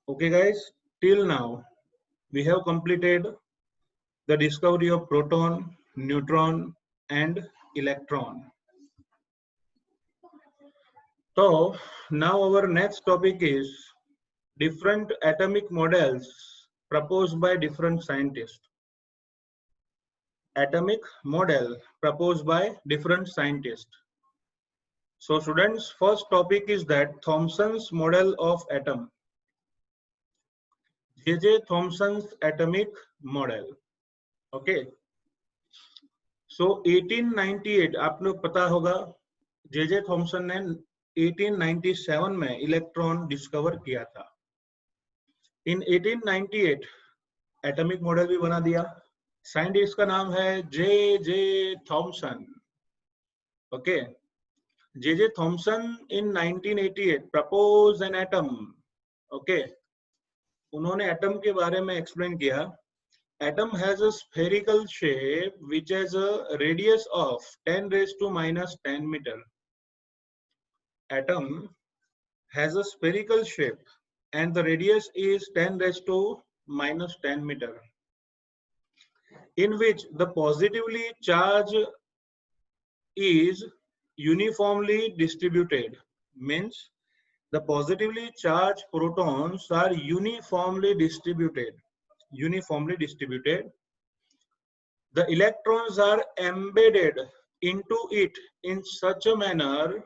Okay guys, till now we have completed the discovery of proton, neutron and electron. So now our next topic is different atomic models proposed by different scientists. Atomic model proposed by different scientists. So students, first topic is that Thomson's model of atom. J.J. Thomson's atomic model. Okay. So 1898 आप लोग पता होगा J.J. Thompson ने 1897 में electron discover किया था. इन 1898 atomic model भी बना दिया. साइंटिस्ट का नाम है J.J. Thomson. Okay. J.J. Thomson in 1988 propose an atom. Okay. उन्होंने एटम के बारे में एक्सप्लेन किया. Atom has a spherical shape which has a radius of 10 raised to minus 10 meter. Atom has a spherical shape and the radius is 10 raised to minus 10 meter, in which the positively charged is uniformly distributed. Means the positively charged protons are uniformly distributed. The electrons are embedded into it in such a manner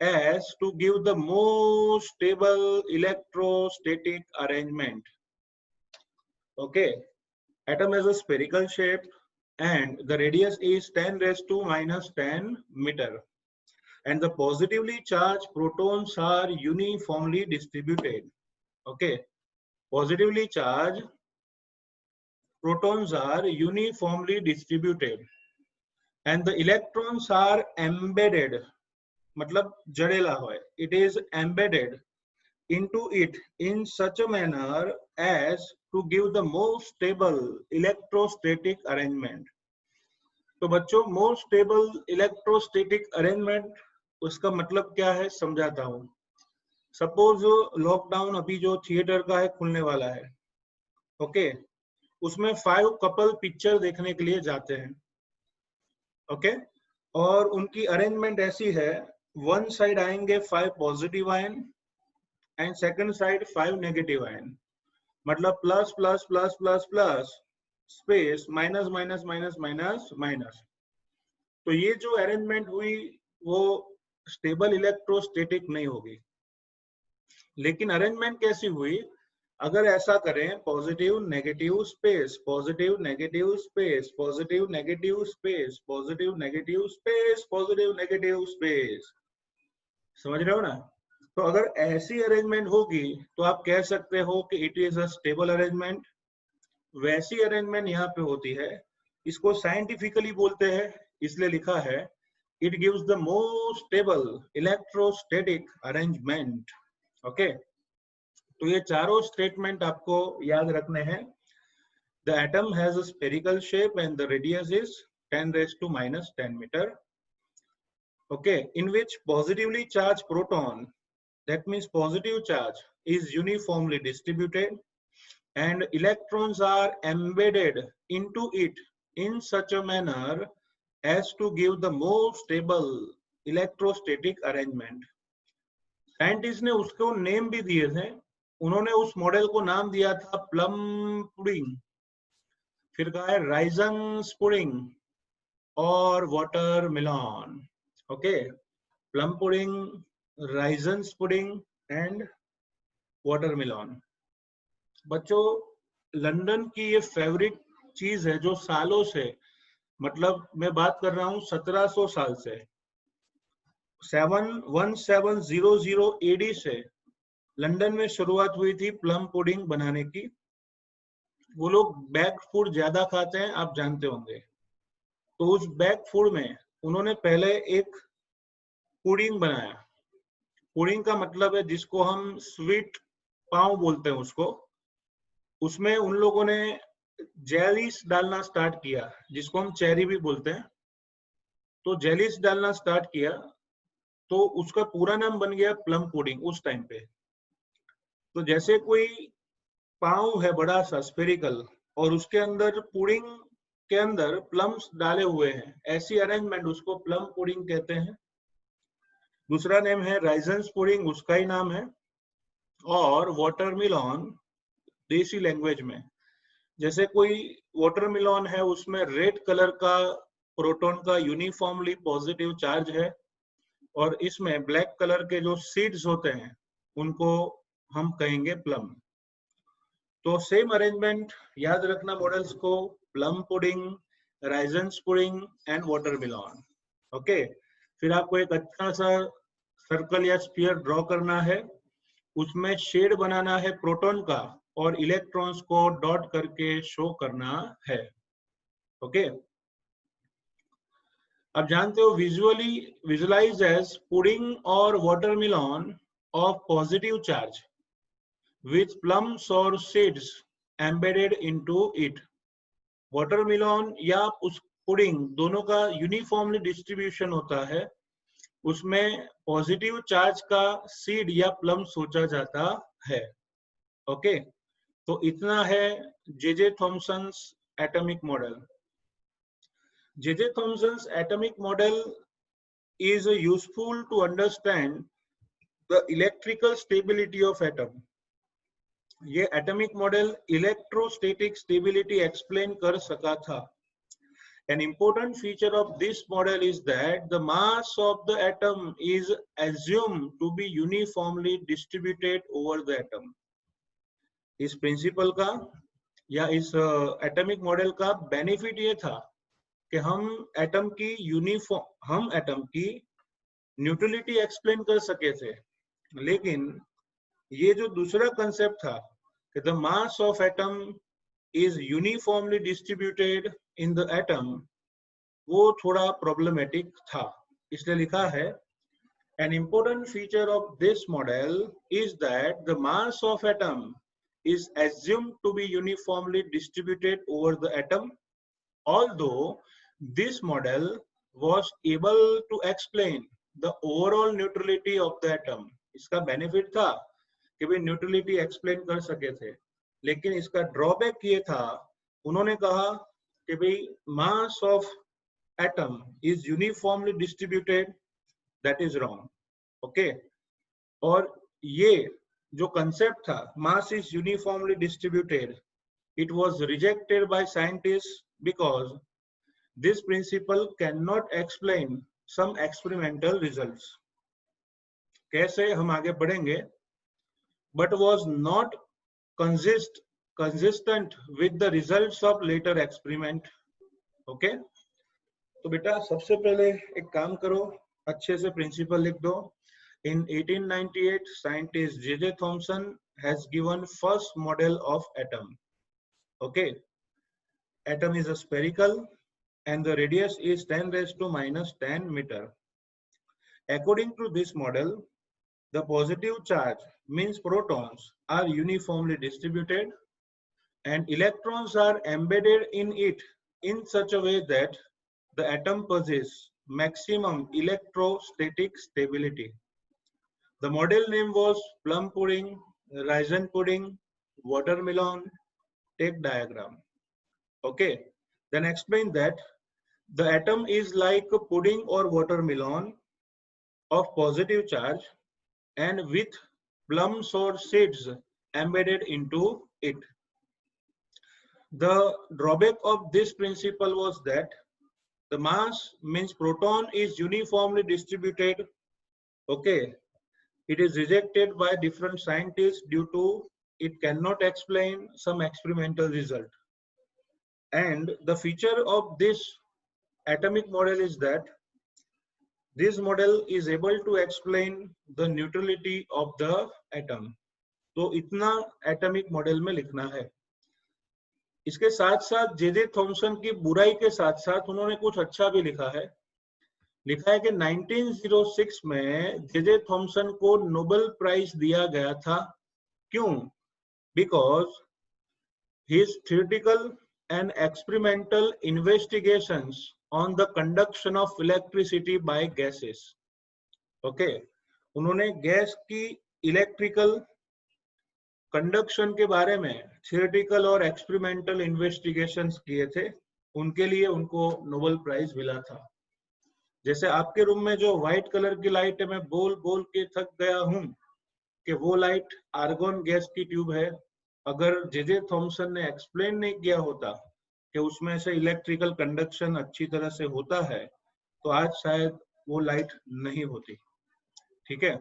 as to give the most stable electrostatic arrangement. Okay, atom has a spherical shape and the radius is 10 raised to minus 10 meter, and the positively charged protons are uniformly distributed. Okay, positively charged protons are uniformly distributed and the electrons are embedded, मतलब जड़ेला है. It is embedded into it in such a manner as to give the most stable electrostatic arrangement. तो बच्चों, most stable electrostatic arrangement उसका मतलब क्या है समझाता हूँ. सपोज लॉकडाउन अभी जो थिएटर का है खुलने वाला है. ओके. उसमें 5 कपल पिक्चर देखने के लिए जाते हैं. ओके. और उनकी अरेंजमेंट ऐसी है, वन साइड आएंगे 5 positive ion and second side 5 negative ion. मतलब plus plus plus plus plus space minus minus minus minus minus. तो ये जो अरेंजमेंट हुई वो स्टेबल इलेक्ट्रोस्टैटिक नहीं होगी. लेकिन अरेंजमेंट कैसी हुई, अगर ऐसा करें positive negative space, positive negative space, positive negative space, positive negative space, positive negative space. समझ रहे हो ना. तो अगर ऐसी अरेंजमेंट होगी तो आप कह सकते हो कि it is a stable arrangement. वैसी अरेंजमेंट यहाँ पे होती है, इसको साइंटिफिकली बोलते हैं, इसलिए लिखा है it gives the most stable electrostatic arrangement. Okay. तो ये चारों स्टेटमेंट आपको याद रखने हैं. The atom has a spherical shape and the radius is 10 raised to minus 10 meter. Okay, in which positively charged proton, that means positive charge, is uniformly distributed and electrons are embedded into it in such a manner as to give the most stable electrostatic arrangement. Scientist ने उसको name भी दिए थे. उन्होंने उस model को नाम दिया था प्लम पुडिंग, फिर कहा है राइजन पुडिंग और watermelon. Okay. Plum pudding, Ryzen pudding and watermelon. बच्चों, लंदन की ये फेवरेट चीज है जो सालों से, मतलब मैं बात कर रहा हूँ 1700 साल से, 1700 AD से लंदन में शुरुआत हुई थी प्लम पुडिंग बनाने की. वो लोग बैक फूड ज्यादा खाते हैं, आप जानते होंगे. तो उस बैक फूड में उन्होंने पहले एक पुडिंग बनाया. पुडिंग का मतलब है जिसको हम स्वीट पाव बोलते हैं उसको. उसमें उन लोगों ने जेलीस डालना स्टार्ट किया, जिसको हम चेरी भी बोलते हैं. तो जेलीस डालना स्टार्ट किया तो उसका पूरा नाम बन गया प्लम पुडिंग उस टाइम पे. तो जैसे कोई पाँव है बड़ा सा स्फेरिकल और उसके अंदर पुडिंग के अंदर प्लम्स डाले हुए हैं, ऐसी अरेंजमेंट उसको प्लम पुडिंग कहते हैं। दूसरा नेम है राइजन्स पुडिंग, उसका ही नाम है। और वाटरमेलन देसी लैंग्वेज में, जैसे कोई वाटरमेलन है उसमें रेड कलर का प्रोटॉन का यूनिफॉर्मली पॉजिटिव चार्ज है और इसमें ब्लैक कलर के जो सीड्स होते हैं उनको हम कहेंगे प्लम। तो सेम अरेंजमेंट याद रखना मॉडल्स को, plum pudding, raisins pudding and watermelon. Okay, फिर आपको एक अच्छा सा सर्कल या स्फीयर ड्रॉ करना है, उसमें शेड बनाना है प्रोटॉन का और इलेक्ट्रॉन्स को डॉट करके शो करना है। ओके, अब जानते हो विजुअलाइज एज पुडिंग और watermelon of positive charge with plums or seeds embedded into it. Watermelon या उस पुडिंग दोनों का यूनिफॉर्मली डिस्ट्रीब्यूशन होता है, उसमें पॉजिटिव चार्ज का सीड या प्लम सोचा जाता है। ओके, तो इतना है J Thomson's atomic model. J Thomson's atomic model is useful to understand the electrical stability of atom. ये atomic model electrostatic stability explain कर सका था। An important feature of this model is that the mass of the atom is assumed to be uniformly distributed over the atom. इस principal का या इस atomic model का benefit ये था कि हम एटम की न्यूट्रलिटी एक्सप्लेन कर सके थे, लेकिन ये जो दूसरा कंसेप्ट था कि the mass of atom is uniformly distributed in the atom, वो थोड़ा प्रॉब्लमेटिक था। इसलिए लिखा है an important feature of this model is that the mass of atom is assumed to be uniformly distributed over the atom, although this model was able to explain the overall neutrality of the atom. इसका benefit था कि भाई neutrality explain कर सके थे, लेकिन इसका drawback ये था, उन्होंने कहा कि भाई mass of atom is uniformly distributed, that is wrong. Okay, और ये जो कंसेप्ट था mass is uniformly distributed, it was rejected by scientist because this principle can not explain some experimental results. कैसे, हम आगे बढ़ेंगे, but was not consistent with the results of later experiment. Okay, तो बेटा सबसे पहले एक काम करो, अच्छे से प्रिंसिपल लिख दो। In 1898, scientist J.J. Thomson has given first model of atom. Okay, atom is a spherical and the radius is 10 raised to minus 10 meter. According to this model, the positive charge means protons are uniformly distributed and electrons are embedded in it in such a way that the atom possesses maximum electrostatic stability. The model name was plum pudding, raisin pudding, watermelon. Take diagram. Okay, then explain that the atom is like a pudding or watermelon of positive charge and with plums or seeds embedded into it. The drawback of this principle was that the mass means proton is uniformly distributed. Okay, it is rejected by different scientists due to it cannot explain some experimental result. And the feature of this atomic model is that this model is able to explain the neutrality of the atom. तो इतना atomic model में लिखना है। इसके साथ साथ J Thomson की बुराई के साथ साथ उन्होंने कुछ अच्छा भी लिखा है। लिखा है कि 1906 में जे थॉमसन को नोबेल प्राइज दिया गया था। क्यों? Because his theoretical and experimental investigations on the conduction of electricity bye gases. Okay, उन्होंने गैस की इलेक्ट्रिकल कंडक्शन के बारे में थियोरेटिकल और एक्सपेरिमेंटल इन्वेस्टिगेशंस किए थे, उनके लिए उनको नोबेल प्राइज मिला था। जैसे आपके रूम में जो व्हाइट कलर की लाइट है, मैं बोल बोल के थक गया हूं कि वो लाइट आर्गन गैस की ट्यूब है। अगर जे थॉमसन ने एक्सप्लेन नहीं किया होता कि उसमें से इलेक्ट्रिकल कंडक्शन अच्छी तरह से होता है, तो आज शायद वो लाइट नहीं होती। ठीक है,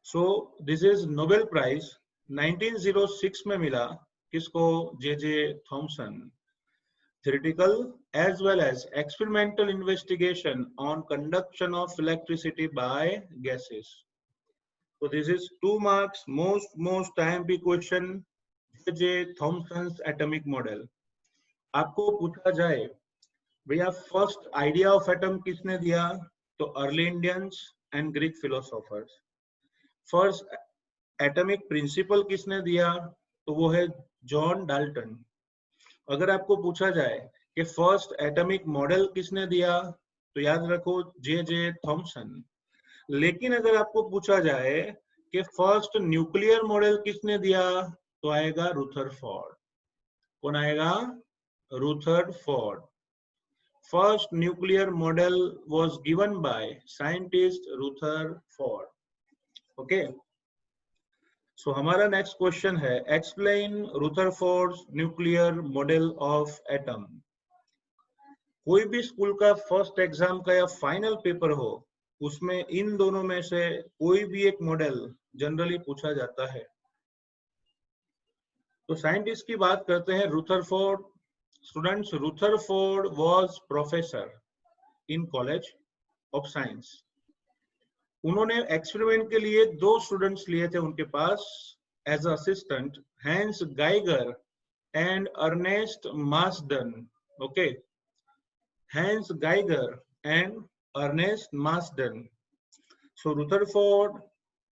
so this is Nobel prize 1906 में मिला किसको? J Thomson. theoretical as well as experimental investigation on conduction of electricity by gases. So this is 2 marks, most IMP question, J. Thomson's atomic model. आपको पूछा जाए भैया फर्स्ट आइडिया ऑफ एटम किसने दिया? तो early Indians and Greek philosophers. First atomic principle किसने दिया? तो वो है जॉन डाल्टन। अगर आपको पूछा जाए कि फर्स्ट एटॉमिक मॉडल किसने दिया, तो याद रखो जे थॉमसन। लेकिन अगर आपको पूछा जाए कि फर्स्ट न्यूक्लियर मॉडल किसने दिया, तो आएगा रुथरफोर्ड। कौन आएगा? Rutherford. First nuclear model was given by scientist Rutherford. Okay, so हमारा नेक्स्ट क्वेश्चन है explain Rutherford's nuclear model of atom. कोई भी स्कूल का फर्स्ट एग्जाम का या फाइनल पेपर हो, उसमें इन दोनों में से कोई भी एक मॉडल जनरली पूछा जाता है। तो साइंटिस्ट की बात करते हैं Rutherford. Students, Rutherford was professor in college of science. उन्होंने एक्सपेरिमेंट के लिए 2 स्टूडेंट्स लिए थे उनके पास as assistant, Hans Geiger and Ernest Marsden. Okay, Hans Geiger and Ernest Marsden. So Rutherford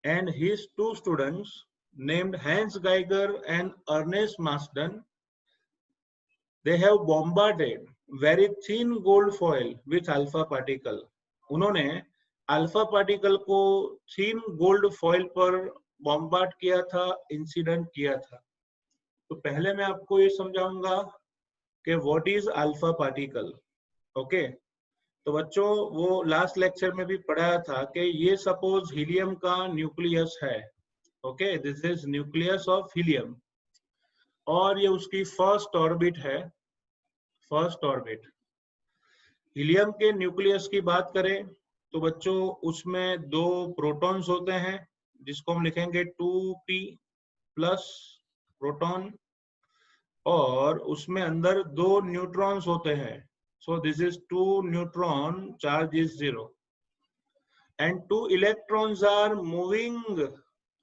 and his 2 students named Hans Geiger and Ernest Marsden, they have bombarded very thin gold foil with alpha particle. उन्होंने alpha particle को थीन gold foil पर bombard किया था, incident किया था। तो पहले मैं आपको ये समझाऊंगा कि what is alpha particle. Okay, तो बच्चों वो लास्ट लेक्चर में भी पढ़ाया था कि ये सपोज हीलियम का न्यूक्लियस है। Okay, this is nucleus of helium और ये उसकी फर्स्ट ऑर्बिट है। फर्स्ट ऑर्बिट हीलियम के न्यूक्लियस की बात करें तो बच्चों उसमें 2 प्रोटॉन्स होते हैं, जिसको हम लिखेंगे 2p प्लस प्रोटॉन, और उसमें अंदर 2 न्यूट्रॉन्स होते हैं। So this is 2 neutron, charge is 0, and 2 electrons are moving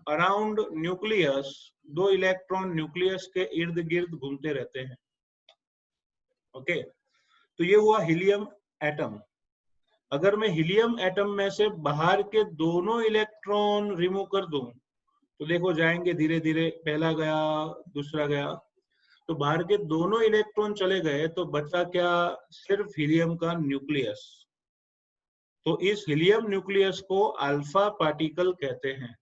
around nucleus. 2 electron nucleus के इर्द गिर्द घूमते रहते हैं। ओके, तो ये हुआ हीलियम एटम। अगर मैं हीलियम एटम में से बाहर के दोनों इलेक्ट्रॉन रिमूव कर दूं, तो देखो जाएंगे धीरे धीरे, पहला गया दूसरा गया, तो बाहर के दोनों इलेक्ट्रॉन चले गए, तो बचा क्या? सिर्फ हीलियम का न्यूक्लियस। तो इस हीलियम न्यूक्लियस को अल्फा पार्टिकल कहते हैं।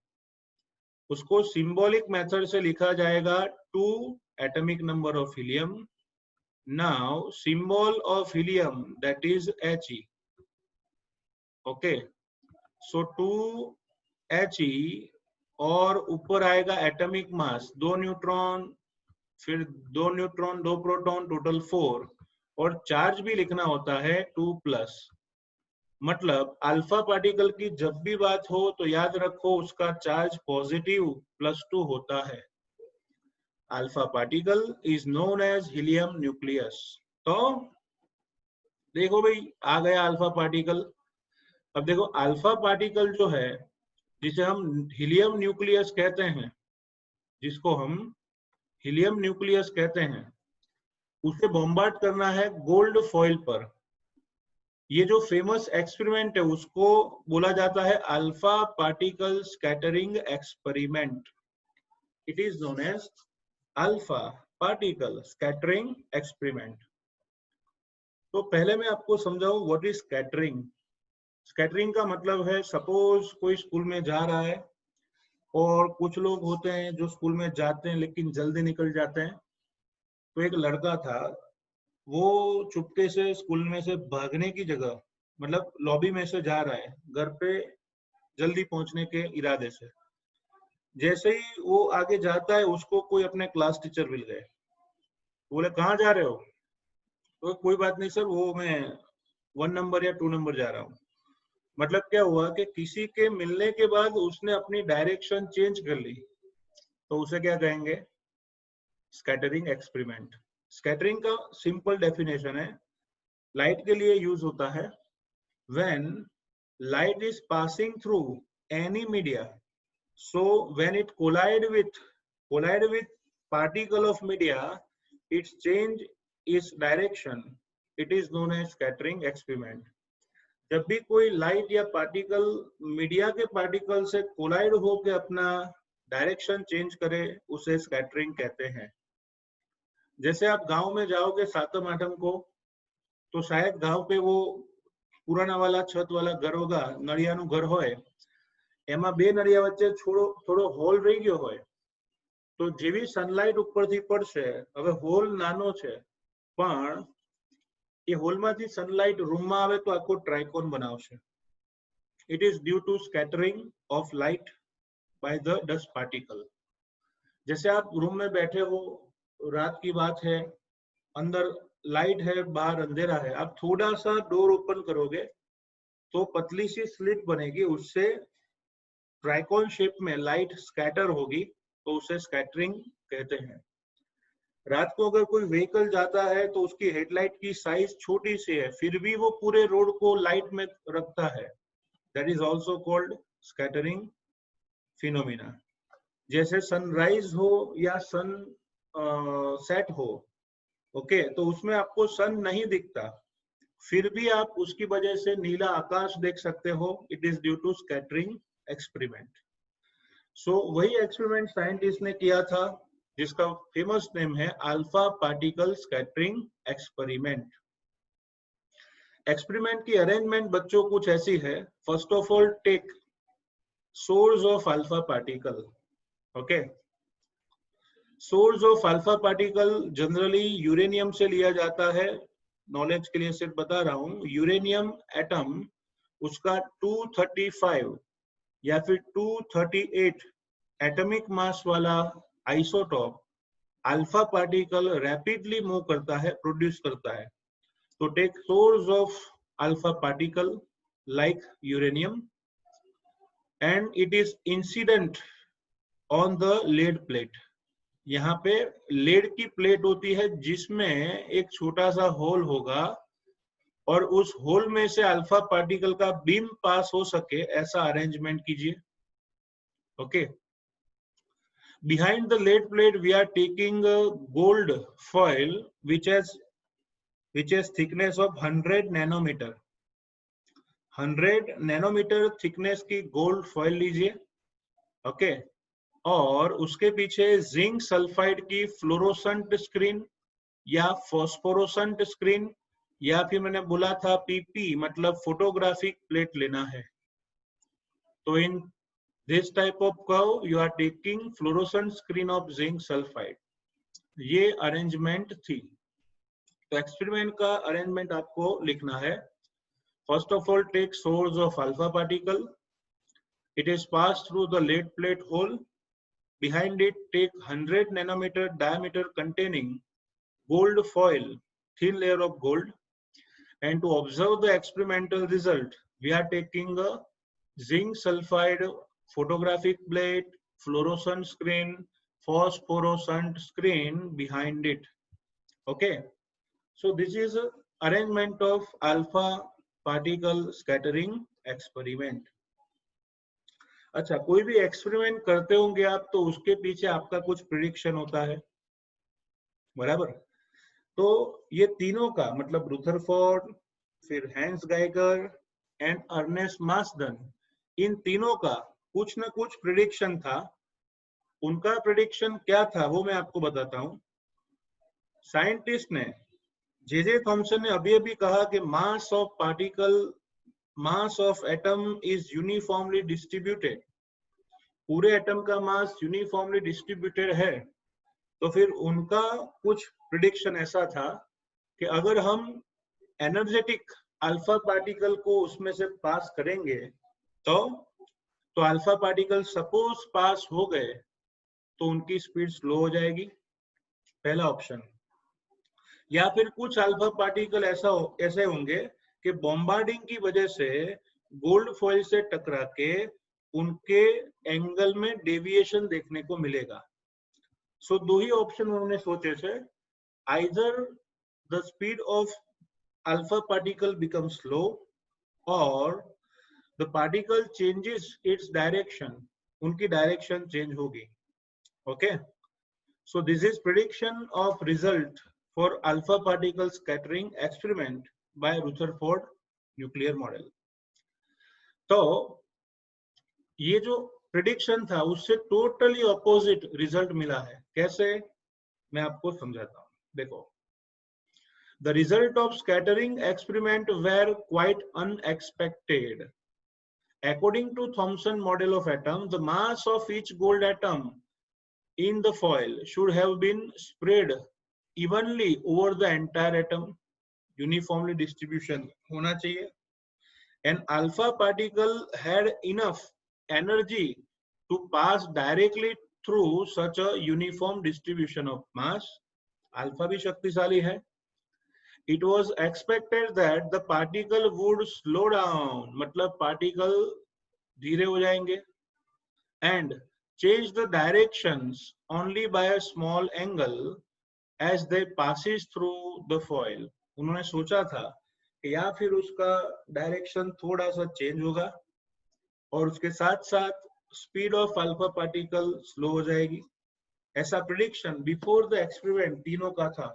उसको सिंबॉलिक मेथड से लिखा जाएगा 2 atomic number of helium. Now symbol of helium that is He। Okay, so 2 He और ऊपर आएगा एटॉमिक मास, 2 न्यूट्रॉन, फिर 2 न्यूट्रॉन 2 प्रोटॉन, टोटल 4, और चार्ज भी लिखना होता है 2+। मतलब अल्फा पार्टिकल की जब भी बात हो तो याद रखो उसका चार्ज पॉजिटिव +2 होता है। Alpha particle is known as helium nucleus. तो देखो भाई आ गया अल्फा पार्टिकल। अब देखो अल्फा पार्टिकल जो है, जिसे हम हीलियम न्यूक्लियस कहते हैं, जिसको हम हीलियम न्यूक्लियस कहते हैं, उसे बॉम्बार्ड करना है गोल्ड फॉइल पर। ये जो फेमस एक्सपेरिमेंट है उसको बोला जाता है alpha particle scattering experiment. It is known as alpha particle scattering experiment. तो पहले मैं आपको समझाऊं व्हाट इज स्कैटरिंग। स्कैटरिंग का मतलब है, सपोज कोई स्कूल में जा रहा है और कुछ लोग होते हैं जो स्कूल में जाते हैं लेकिन जल्दी निकल जाते हैं। तो एक लड़का था, वो चुपके से स्कूल में से भागने की जगह, मतलब लॉबी में से जा रहा है घर पे जल्दी पहुंचने के इरादे से। जैसे ही वो आगे जाता है, उसको कोई अपने क्लास टीचर मिल गए। बोले कहाँ जा रहे हो? तो कोई बात नहीं सर, वो मैं 1 नंबर या 2 नंबर जा रहा हूँ। मतलब क्या हुआ कि किसी के मिलने के बाद उसने अपनी डायरेक्शन चेंज कर ली, तो उसे क्या कहेंगे? Scattering experiment. स्कैटरिंग का सिंपल डेफिनेशन है, लाइट के लिए यूज होता है when light is passing through any media, so when it collide with particle of media, its change its direction, it is known as scattering experiment। जब भी कोई light या पार्टिकल मीडिया के पार्टिकल से कोलाइड होकर अपना डायरेक्शन चेंज करे, उसे स्कैटरिंग कहते हैं। जैसे आप गांव में जाओगे सातम आठम को, तो शायद गांव पे वो पुराना वाला छत वाला घर होगा, नળિયાનું ઘર હોય, એમાં બે નળિયા વચ્ચે થોડો હોલ રહી ગયો હોય, તો જેવી સનલાઇટ ઉપરથી પડશે, હવે હોલ નાનો છે પણ એ હોલમાંથી સનલાઇટ રૂમમાં આવે તો આખો ટ્રાયકોન બનાવશે। It is due to scattering of light by the dust particle. जैसे आप रूम में बैठे हो, रात की बात है, अंदर लाइट है, बाहर अंधेरा है, आप थोड़ा सा डोर ओपन करोगे तो पतली सी स्लिट बनेगी, उससे ट्राइकॉन शेप में लाइट स्कैटर होगी, तो उसे स्कैटरिंग कहते हैं। रात को अगर कोई व्हीकल जाता है तो उसकी हेडलाइट की साइज छोटी सी है, फिर भी वो पूरे रोड को लाइट में रखता है, that is also called scattering phenomena. जैसे सनराइज हो या सन सेट हो, ओके, तो उसमें आपको सन नहीं दिखता, फिर भी आप उसकी वजह से नीला आकाश देख सकते हो, it is due to scattering experiment. So वही एक्सपेरिमेंट साइंटिस्ट ने किया था, जिसका फेमस नेम है alpha particle scattering experiment. Experiment की अरेंजमेंट बच्चों कुछ ऐसी है। First of all, take source of alpha particle, okay. Source of alpha particle generally uranium से लिया जाता है। नॉलेज के लिए सिर्फ बता रहा हूं, यूरेनियम एटम, उसका 235 या फिर 238 एटॉमिक मास वाला isotope alpha particle rapidly move करता है, प्रोड्यूस करता है। तो take source of alpha particle like uranium and it is incident on the lead plate. यहाँ पे लेड की प्लेट होती है जिसमें एक छोटा सा होल होगा, और उस होल में से अल्फा पार्टिकल का बीम पास हो सके, ऐसा अरेंजमेंट कीजिए, okay. Behind the lead plate we are taking a gold foil which has thickness of 100 nanometer। 100 nanometre thickness की गोल्ड फॉइल लीजिए, ओके। और उसके पीछे जिंक सल्फाइड की फ्लोरोसेंट स्क्रीन या फॉस्फोरोसेंट स्क्रीन, या फिर मैंने बोला था पीपी, मतलब फोटोग्राफिक प्लेट लेना है। तो इन this type of curve you are taking fluorescent screen of zinc sulfide। ये अरेंजमेंट थी। तो एक्सपेरिमेंट का अरेंजमेंट आपको लिखना है। First of all, take source of alpha particle, it is pass through the lead plate hole, behind it take 100 nanometer diameter containing gold foil, thin layer of gold, and to observe the experimental result we are taking a zinc sulfide photographic plate, fluorescent screen, phosphorescent screen behind it, okay। So this is arrangement of alpha particle scattering experiment। अच्छा, कोई भी experiment करते होंगे आप, तो उसके पीछे आपका कुछ प्रिडिक्शन होता है, बराबर। तो ये तीनों का मतलब रुदरफोर्ड, फिर हैंस गाइगर एंड अर्नेस्ट मासडन, इन तीनों का कुछ न कुछ प्रिडिक्शन था। उनका प्रिडिक्शन क्या था वो मैं आपको बताता हूं। साइंटिस्ट ने, जे थॉमसन ने अभी अभी कहा कि mass of particle, mass of atom is uniformly distributed पूरे एटम का मास यूनिफॉर्मली डिस्ट्रीब्यूटेड है, तो फिर उनका कुछ प्रिडिक्शन ऐसा था कि अगर हम एनर्जेटिक अल्फा पार्टिकल को उसमें से पास करेंगे तो अल्फा पार्टिकल सपोज पास हो गए तो उनकी स्पीड स्लो हो जाएगी, पहला ऑप्शन। या फिर कुछ अल्फा पार्टिकल ऐसे होंगे कि बॉम्बार्डिंग की वजह से गोल्ड फॉइल से टकरा के उनके एंगल में डेविएशन देखने को मिलेगा। सो दो ही ऑप्शन उन्होंने सोचे थे, either the speed of alpha particle become slow और the particle changes its direction, उनकी डायरेक्शन चेंज होगी। Okay, so this is prediction of result for alpha particle scattering experiment by Rutherford nuclear model. तो ये जो prediction था उससे totally opposite result मिला है। कैसे, मैं आपको समझाता हूँ। देखो, the result of scattering experiment were quite unexpected. According to Thomson model of atom, the mass of each gold atom in the foil should have been spread evenly over the entire atom. Uniformly distribution होना चाहिए. An alpha particle had enough energy to pass directly through such a uniform distribution of mass. Alpha भी शक्तिशाली है. It was expected that the particle would slow down, मतलब particle धीरे हो जाएंगे, and change the directions only by a small angle as they passes through the foil. उन्होंने सोचा था कि या फिर उसका डायरेक्शन थोड़ा सा चेंज होगा और उसके साथ साथ speed of alpha particle slow हो जाएगी। ऐसा प्रेडिक्शन बिफोर द एक्सपेरिमेंट तीनों का था,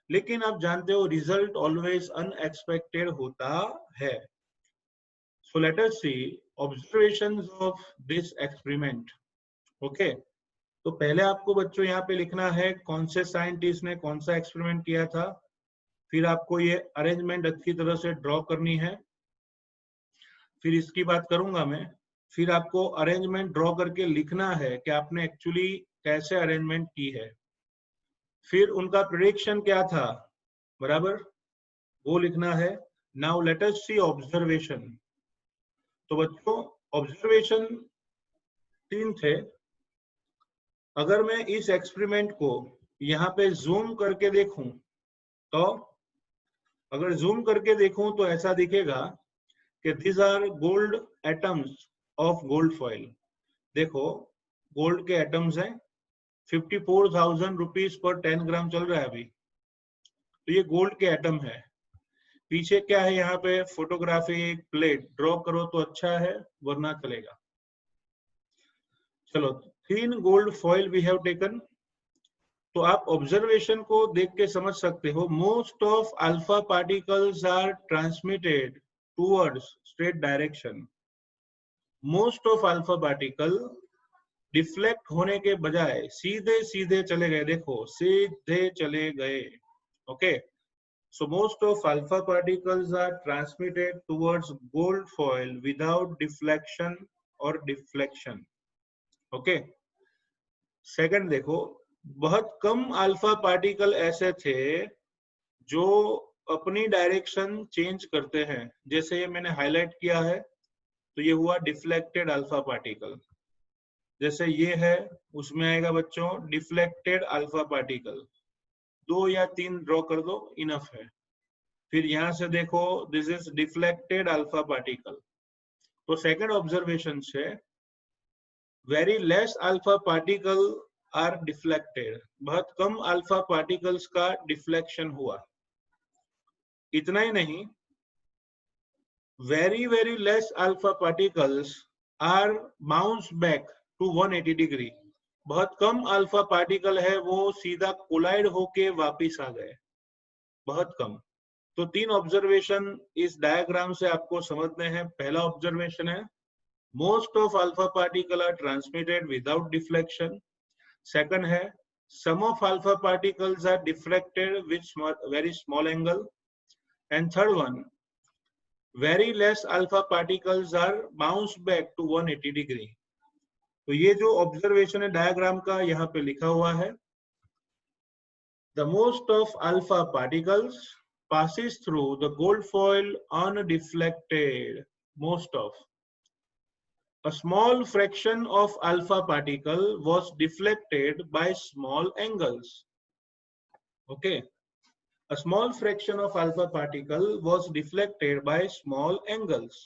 लेकिन आप जानते हो रिजल्ट ऑलवेज अनएक्सपेक्टेड होता है। So let us see observations of this experiment. Okay, तो पहले आपको बच्चों यहाँ पे लिखना है कौन से साइंटिस्ट ने कौन सा एक्सपेरिमेंट किया था, फिर आपको ये अरेंजमेंट अच्छी तरह से ड्रॉ करनी है, फिर इसकी बात करूंगा मैं, फिर आपको अरेंजमेंट ड्रॉ करके लिखना है कि आपने एक्चुअली कैसे अरेंजमेंट की है, फिर उनका प्रेडिक्शन क्या था, बराबर, वो लिखना है। नाउ लेट अस सी ऑब्जर्वेशन। तो बच्चों ऑब्जर्वेशन 3 थे। अगर मैं इस एक्सपेरिमेंट को यहाँ पे जूम करके देखूं, तो अगर जूम करके देखूं तो ऐसा दिखेगा कि these are gold atoms of gold foil। देखो गोल्ड के एटम्स हैं, 54,000 रुपीज पर 10 ग्राम चल रहा है अभी, तो ये गोल्ड के एटम है। पीछे क्या है, यहाँ पे फोटोग्राफी प्लेट ड्रॉ करो तो अच्छा है, वरना चलेगा। चलो, thin gold foil we have taken. तो आप ऑब्जर्वेशन को देख के समझ सकते हो, most of alpha particles are transmitted towards straight direction. Most of alpha particle deflect होने के बजाय सीधे सीधे चले गए, देखो सीधे चले गए। Okay, so most of alpha particles are transmitted towards gold foil without deflection or deflection। Okay, second देखो, बहुत कम अल्फा पार्टिकल ऐसे थे जो अपनी डायरेक्शन चेंज करते हैं, जैसे ये मैंने हाईलाइट किया है, तो ये हुआ डिफ्लेक्टेड अल्फा पार्टिकल। जैसे ये है, उसमें आएगा बच्चों डिफ्लेक्टेड अल्फा पार्टिकल। 2 या 3 ड्रॉ कर दो, इनफ है। फिर यहां से देखो, this is deflected alpha particle. तो सेकंड ऑब्जर्वेशन से very less alpha particle are deflected, बहुत कम अल्फा पार्टिकल्स का डिफ्लेक्शन हुआ। इतना ही नहीं, very very less alpha particles are bounce back to 180 degree. बहुत कम अल्फा पार्टिकल है वो सीधा कोलाइड होके वापिस आ गए, बहुत कम। तो 3 ऑब्जर्वेशन इस डायग्राम से आपको समझने हैं। पहला ऑब्जर्वेशन है most of alpha particle are transmitted without deflection. Second है some of alpha particles are deflected with very small angle. And third one, very less alpha particles are bounced back to 180 degree। तो ये जो observation है diagram का यहाँ पे लिखा हुआ है, the most of alpha particles passes through the gold foil undeflected. Most of. A small fraction of alpha particle was deflected by small angles. Okay. A small fraction of alpha particle was deflected by small angles.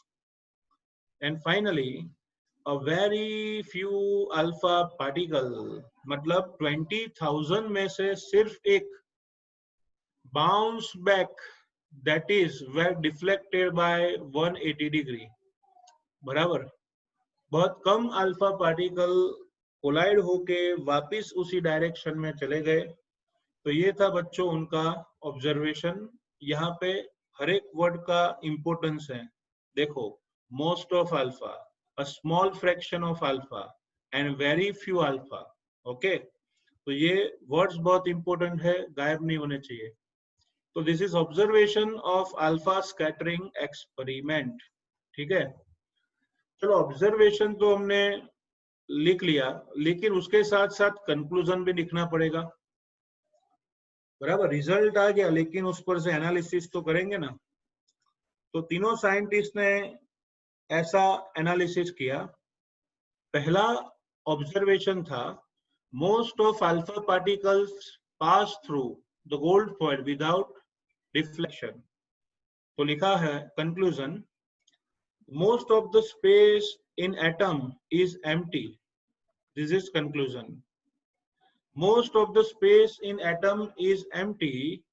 And finally, a very few alpha particle, मतलब 20,000 में से सिर्फ एक bounce back, that is were deflected by 180 degree. बराबर, बहुत कम alpha particle collide होके वापिस उसी डायरेक्शन में चले गए। तो ये था बच्चों उनका ऑब्जर्वेशन। यहाँ पे हर एक वर्ड का इंपॉर्टेंस है। देखो, most of alpha, a small fraction of alpha and very few alpha. Okay, तो ये वर्ड्स बहुत इंपॉर्टेंट है, गायब नहीं होने चाहिए। तो this is observation of alpha scattering experiment. ठीक है, चलो ऑब्जर्वेशन तो हमने लिख लिया, लेकिन उसके साथ साथ कंक्लूजन भी लिखना पड़ेगा। बराबर, रिजल्ट आ गया लेकिन उस पर से एनालिसिस तो करेंगे ना। तो तीनों साइंटिस्ट ने ऐसा एनालिसिस किया। पहला ऑब्जर्वेशन था, most of alpha particles pass through the gold foil without deflection. तो लिखा है conclusion, most of the space in atom is empty. This is conclusion. Most of the space in atom is empty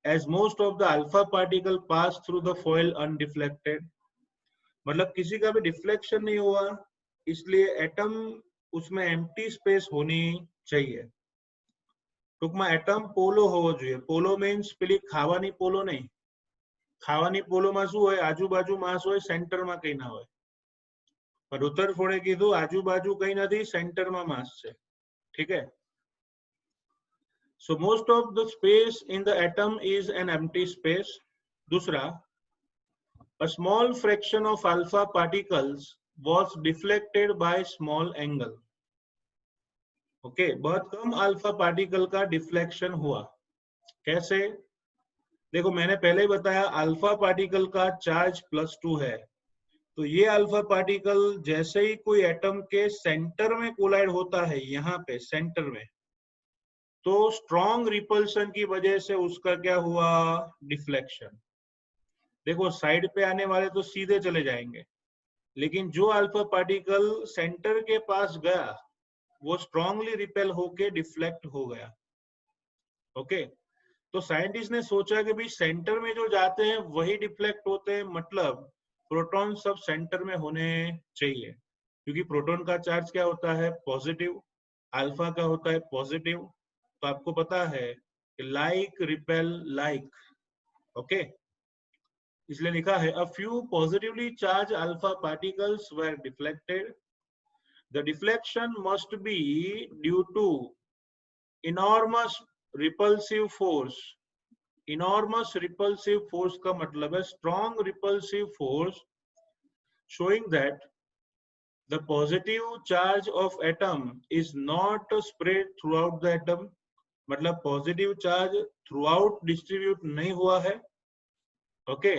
as most of the alpha particle pass through the foil undeflected. मतलब किसी का भी deflection नहीं हुआ, इसलिए atom उसमें empty space होनी चाहिए। टूंकમાં एटम पोलो होવો જોઈએ। पोलो मीन्स પેલી ખાવાની પોલો નહીં, ખાવાની પોલોમાં શું હોય, આજુબાજુ માસ હોય, સેન્ટરમાં કઈ ના હોય। रुतरफोर्डे कीधु आजूबाजू कई नहीं, सेंटर में मास है। ठीक है, so most of the space in the atom is an empty space. दूसरा, a small fraction of alpha particles was deflected by small angle. Okay, बहुत कम अल्फा पार्टिकल का डिफ्लेक्शन हुआ। कैसे? देखो, मैंने पहले ही बताया अल्फा पार्टिकल का चार्ज +2 है। तो ये अल्फा पार्टिकल जैसे ही कोई एटम के सेंटर में कोलाइड होता है, यहाँ पे सेंटर में, तो स्ट्रॉन्ग रिपल्सन की वजह से उसका क्या हुआ, डिफ्लेक्शन। देखो, साइड पे आने वाले तो सीधे चले जाएंगे, लेकिन जो अल्फा पार्टिकल सेंटर के पास गया वो स्ट्रॉन्गली रिपेल होके डिफ्लेक्ट हो गया। ओके, तो साइंटिस्ट ने सोचा कि भाई सेंटर में जो जाते हैं वही डिफ्लेक्ट होते हैं, मतलब प्रोटॉन सब सेंटर में होने चाहिए, क्योंकि प्रोटॉन का चार्ज क्या होता है, पॉजिटिव, अल्फा का होता है पॉजिटिव। तो आपको पता है कि लाइक रिपेल लाइक। ओके, इसलिए लिखा है a few positively charge alpha particles were deflected. The deflection must be due to enormous repulsive force. Enormous repulsive force का मतलब है strong repulsive force showing that the positive charge of atom is not spread throughout the atom। मतलब positive charge throughout distribute नहीं हुआ है। Okay,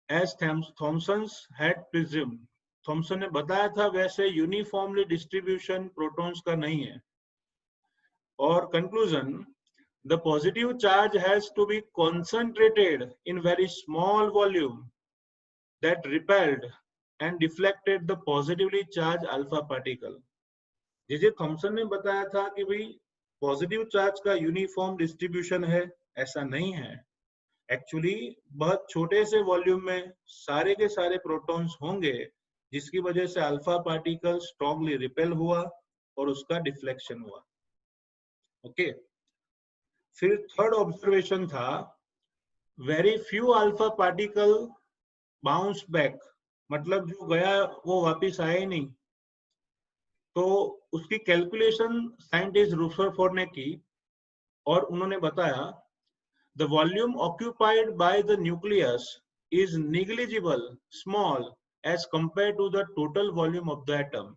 as Thomson had presumed, Thomson ने बताया था वैसे यूनिफॉर्मली डिस्ट्रीब्यूशन प्रोटॉन्स का नहीं है। और conclusion, the positive charge has to be concentrated in very small volume that repelled and deflected the positively charged alpha particle। जैसे थॉमसन ने बताया था कि भाई पॉजिटिव चार्ज का यूनिफॉर्म डिस्ट्रीब्यूशन है, ऐसा नहीं है। एक्चुअली बहुत छोटे से वॉल्यूम में सारे के सारे प्रोटॉन्स होंगे, जिसकी वजह से अल्फा पार्टिकल स्ट्रॉन्गली रिपेल हुआ और उसका डिफ्लेक्शन हुआ। ओके, फिर थर्ड ऑब्जर्वेशन था, very few alpha particle bounce back, मतलब जो गया वो वापिस आया ही नहीं। तो उसकी कैलकुलेशन साइंटिस्ट रुदरफोर्ड ने की और उन्होंने बताया, the volume occupied by the nucleus is negligible small as compare to the total volume of the atom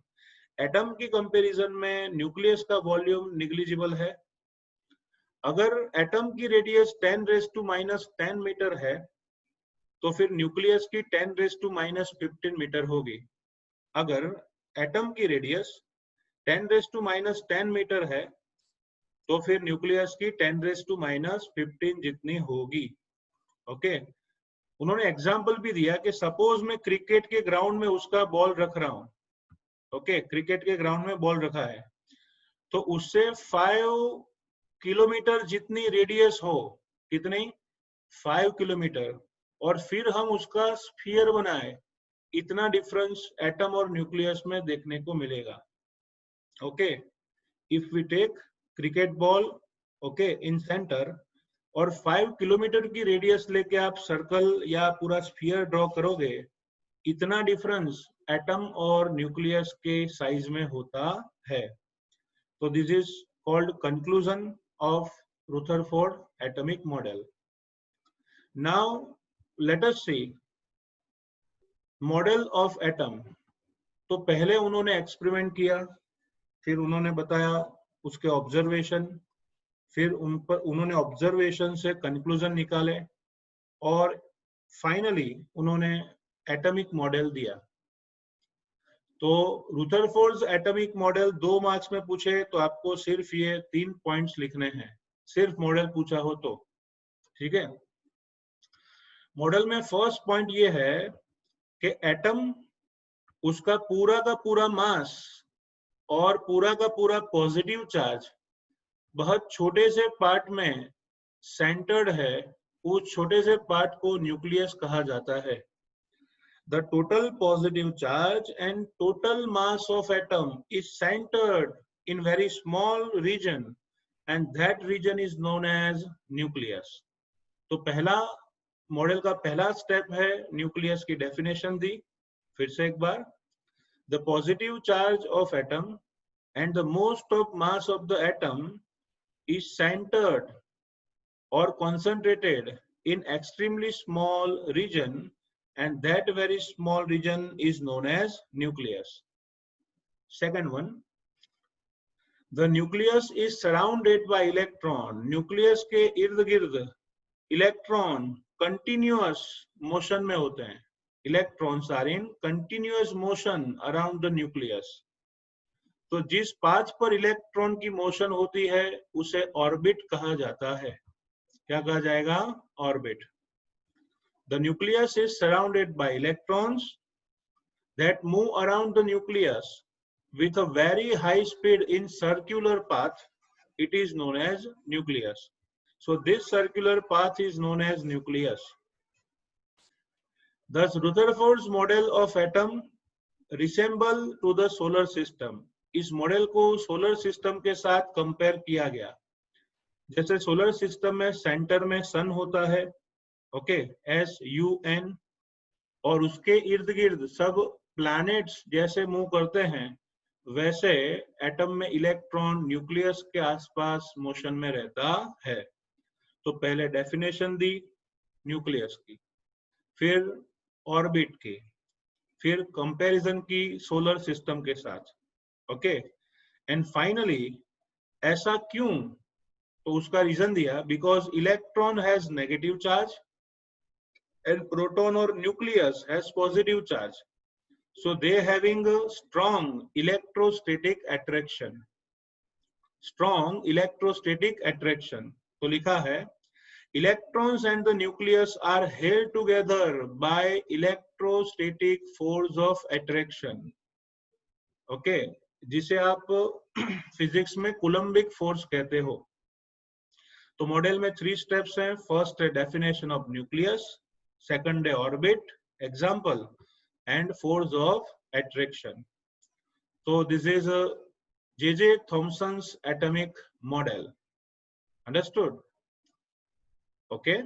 atom की कंपैरिजन में न्यूक्लियस का वॉल्यूम निग्लिजिबल है। अगर एटम की रेडियस 10⁻⁻10 मीटर है तो फिर न्यूक्लियस की 10⁻⁻15 मीटर होगी। अगर एटम की रेडियस 10⁻⁻10 मीटर है तो फिर न्यूक्लियस की 10⁻⁻15 जितनी होगी। ओके, उन्होंने एग्जाम्पल भी दिया कि सपोज मैं क्रिकेट के ग्राउंड में उसका बॉल रख रहा हूं। ओके, क्रिकेट के ग्राउंड में बॉल रखा है तो उससे 5 किलोमीटर जितनी रेडियस हो, कितनी 5 किलोमीटर, और फिर हम उसका स्फीयर बनाए, इतना डिफरेंस एटम और न्यूक्लियस में देखने को मिलेगा। Okay, if we take cricket ball okay in centre और 5 किलोमीटर की रेडियस लेके आप सर्कल या पूरा स्फीयर ड्रॉ करोगे, इतना डिफरेंस एटम और न्यूक्लियस के साइज में होता है। तो this is called conclusion of Rutherford atomic model. Now let us see model of atom. तो पहले उन्होंने एक्सपेरिमेंट किया, फिर उन्होंने बताया उसके ऑब्जर्वेशन, फिर उन पर उन्होंने ऑब्जर्वेशन से कंक्लूजन निकाले और फाइनली उन्होंने एटॉमिक मॉडल दिया। तो रुदरफोर्ड एटॉमिक मॉडल 2 मार्क्स में पूछे तो आपको सिर्फ ये 3 पॉइंट्स लिखने हैं, सिर्फ मॉडल पूछा हो तो। ठीक है, मॉडल में फर्स्ट पॉइंट ये है कि एटम, उसका पूरा का पूरा मास और पूरा का पूरा पॉजिटिव चार्ज बहुत छोटे से पार्ट में सेंटर्ड है। उस छोटे से पार्ट को न्यूक्लियस कहा जाता है। The total positive charge and total mass of atom is centered in very small region and that region is known as nucleus. तो पहला मॉडल का पहला स्टेप है न्यूक्लियस की डेफिनेशन दी। फिर से एक बार, the positive charge of atom and the most of mass of the atom is centered or concentrated in extremely small region and that very small region is known as nucleus. Second one, the nucleus is surrounded by electron. Nucleus के इर्द गिर्द electron continuous motion में होते हैं। Electrons are in continuous motion around the nucleus. तो जिस path पर electron की मोशन होती है उसे ऑर्बिट कहा जाता है। क्या कहा जाएगा? Orbit. The nucleus is surrounded by electrons that move around the nucleus with a very high speed in circular path. It is known as nucleus. So this circular path is known as nucleus. Thus Rutherford's model of atom resemble to the solar system. इस model को solar system के साथ compare किया गया। जैसे solar system में centre में सन होता है, ओके, SUN, और उसके इर्द गिर्द सब प्लैनेट्स जैसे मूव करते हैं, वैसे एटम में इलेक्ट्रॉन न्यूक्लियस के आसपास मोशन में रहता है। तो पहले डेफिनेशन दी न्यूक्लियस की, फिर ऑर्बिट की, फिर कंपैरिजन की सोलर सिस्टम के साथ, ओके, एंड फाइनली ऐसा क्यों? तो उसका रीजन दिया, because electron has negative charge and proton or nucleus has positive charge, so they having a strong electrostatic attraction. Strong electrostatic attraction. तो लिखा है electrons and the nucleus are held together by electrostatic force of attraction. okay, जिसे आप physics में Coulombic force कहते हो। तो model में 3 स्टेप्स हैं। फर्स्ट है definition of nucleus, second day orbit, example, and force of attraction. So this is a J.J. Thomson's atomic model. Understood? Okay.